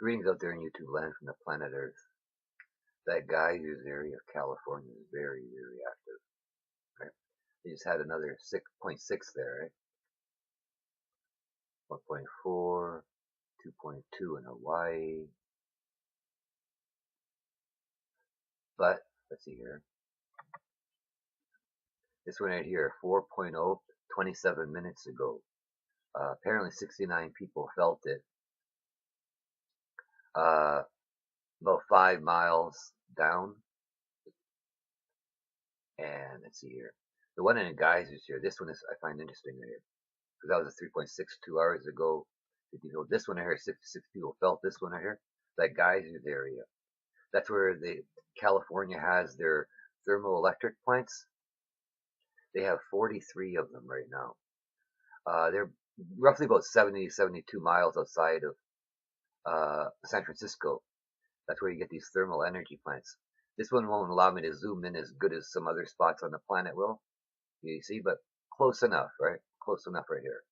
Greetings out there in YouTube land from the planet Earth. That geysers area of California is very, very active. Right? They just had another 6.6 there, right? 1.4, 2.2 in Hawaii. But let's see here. This one right here, 4.0, 27 minutes ago. Apparently 69 people felt it. About 5 miles down. And let's see here. The one in the geysers here, this one is I find interesting right here. Because that was a 3.62 hours ago. This one right here, 66 people felt this one right here. That geysers area. That's where California has their thermoelectric plants. They have 43 of them right now. They're roughly about 70, 72 miles outside of San Francisco. That's where you get these thermal energy plants. This one won't allow me to zoom in as good as some other spots on the planet will. You see, but close enough, right? Close enough right here.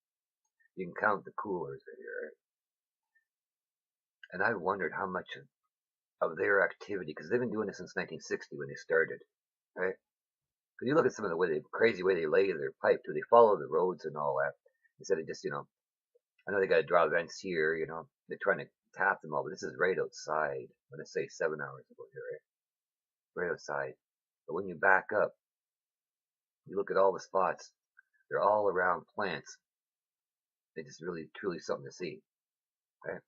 You can count the coolers right here, right? And I wondered how much of their activity, because they've been doing this since 1960 when they started, right? Because you look at some of the crazy way they lay their pipe too. They follow the roads and all that instead of just, I know they got to draw vents here, they're trying to tap them all, but this is right outside. When I say 7 hours ago here, right? Right outside. But when you back up, you look at all the spots. They're all around plants. They just really, truly something to see, right?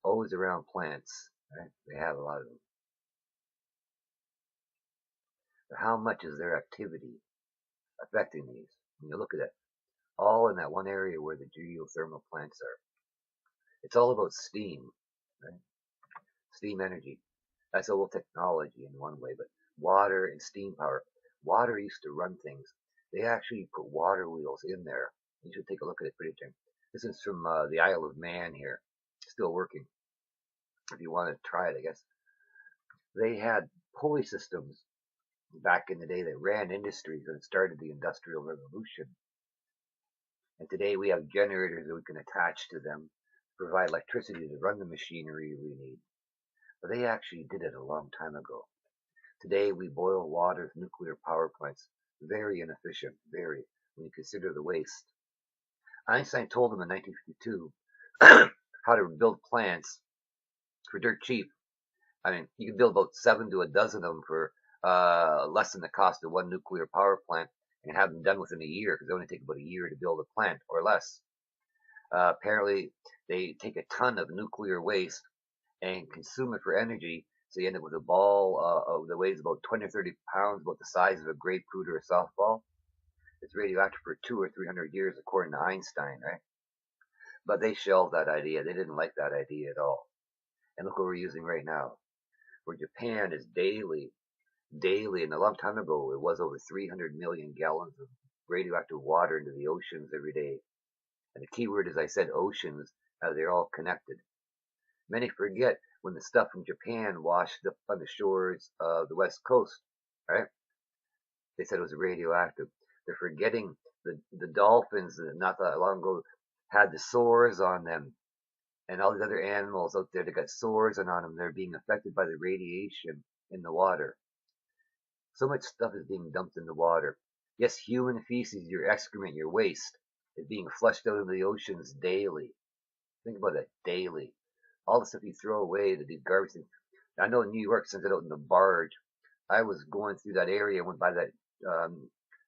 Always around plants, right? They have a lot of them. But how much is their activity affecting these? When you look at it, all in that one area where the geothermal plants are. It's all about steam, right? Steam energy. That's a little technology in one way, but water and steam power. Water used to run things. They actually put water wheels in there. You should take a look at it pretty soon. This is from the Isle of Man here. Still working. If you want to try it, I guess. They had pulley systems back in the day that ran industries and started the Industrial Revolution. And today we have generators that we can attach to them to provide electricity to run the machinery we need. But they actually did it a long time ago. Today we boil water with nuclear power plants. Very inefficient, very, when you consider the waste. Einstein told them in 1952 how to build plants for dirt cheap. I mean, you can build about 7 to a dozen of them for less than the cost of one nuclear power plant and have them done within a year, because they only take about a year to build a plant or less. Apparently, they take a ton of nuclear waste and consume it for energy, so you end up with a ball that weighs about 20 or 30 pounds, about the size of a grapefruit or a softball. It's radioactive for 200 or 300 years, according to Einstein, right? But they shelved that idea. They didn't like that idea at all. And look what we're using right now. Where Japan is daily, and a long time ago, it was over 300 million gallons of radioactive water into the oceans every day. And the key word is, I said, oceans, as they're all connected. Many forget when the stuff from Japan washed up on the shores of the west coast, right? They said it was radioactive. They're forgetting the dolphins that not that long ago had the sores on them, and all these other animals out there that got sores on them. They're being affected by the radiation in the water. So much stuff is being dumped in the water. Yes, human feces, your excrement, your waste, is being flushed out into the oceans daily. Think about it, daily. All the stuff you throw away, the garbage thing. I know in New York sends it out in the barge. I was going through that area, went by that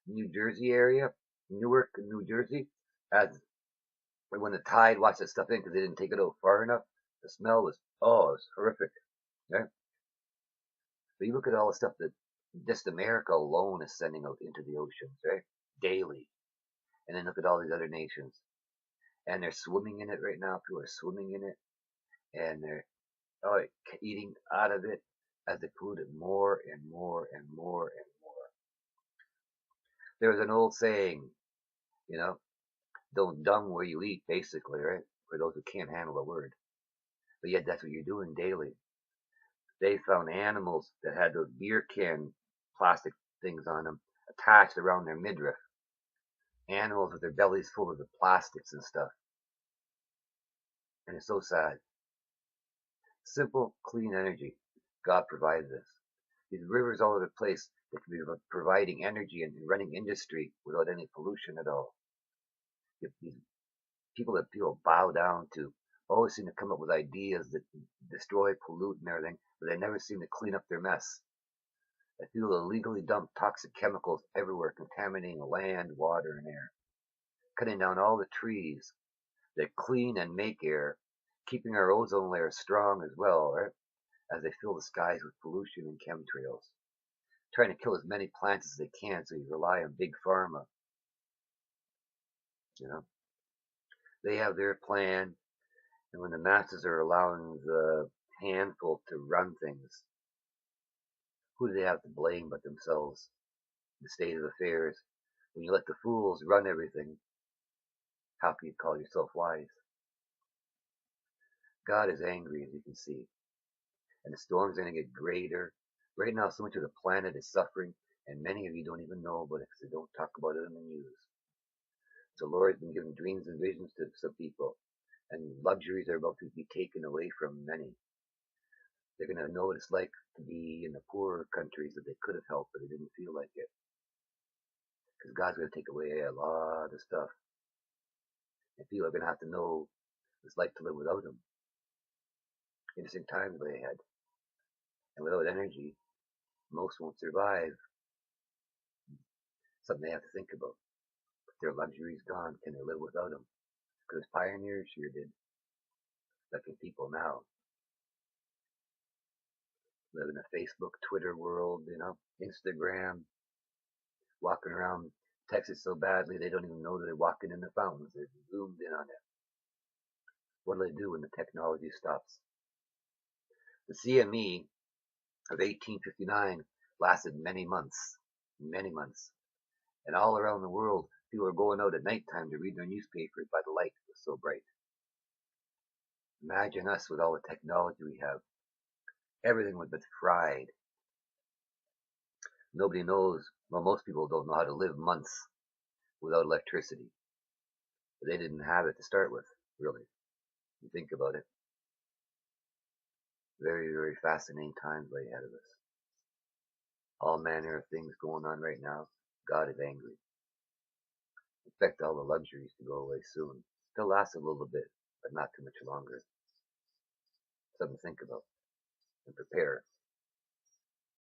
New Jersey area, Newark, New Jersey, as when the tide washed that stuff in because they didn't take it out far enough. The smell was, it was horrific. Right? But you look at all the stuff that just America alone is sending out into the oceans, right? Daily. And then look at all these other nations. And they're swimming in it right now. People are swimming in it. And they're eating out of it as they pollute it more and more and more and more. There was an old saying, don't dung where you eat, basically, right? For those who can't handle a word. But yet that's what you're doing daily. They found animals that had those beer can plastic things on them attached around their midriff. Animals with their bellies full of the plastics and stuff. And it's so sad. Simple, clean energy. God provided this. These rivers all over the place that can be providing energy and running industry without any pollution at all. These people bow down to always seem to come up with ideas that destroy, pollute, and everything, but they never seem to clean up their mess. They feel illegally dump toxic chemicals everywhere, contaminating land, water, and air, cutting down all the trees that clean and make air, keeping our ozone layer strong as well, right? As they fill the skies with pollution and chemtrails, trying to kill as many plants as they can so you rely on big pharma. You know, they have their plan, and when the masses are allowing the handful to run things, who do they have to blame but themselves? The state of affairs. When you let the fools run everything, how can you call yourself wise? God is angry, as you can see, and the storm's going to get greater. Right now, so much of the planet is suffering, and many of you don't even know about it because they don't talk about it in the news. The Lord's been giving dreams and visions to some people, and luxuries are about to be taken away from many. They're going to know what it's like to be in the poorer countries that they could have helped, but they didn't feel like it. Because God's going to take away a lot of stuff. And people are going to have to know what it's like to live without Him. Interesting times lay ahead. And without energy, most won't survive. Something they have to think about. If their luxury's gone, can they live without Him? Because pioneers sure did. Like in people now. Live in a Facebook, Twitter world, Instagram, walking around Texas so badly they don't even know that they're walking in the fountains. They're zoomed in on it. What do they do when the technology stops? The CME of 1859 lasted many months, and all around the world, people are going out at nighttime to read their newspapers by the light. It was so bright. Imagine us with all the technology we have. Everything would be fried. Nobody knows, well, most people don't know how to live months without electricity. But they didn't have it to start with, really. You think about it. Very, very fascinating times lay ahead of us. All manner of things going on right now. God is angry. Expect all the luxuries to go away soon. Still last a little bit, but not too much longer. Something to think about and prepare.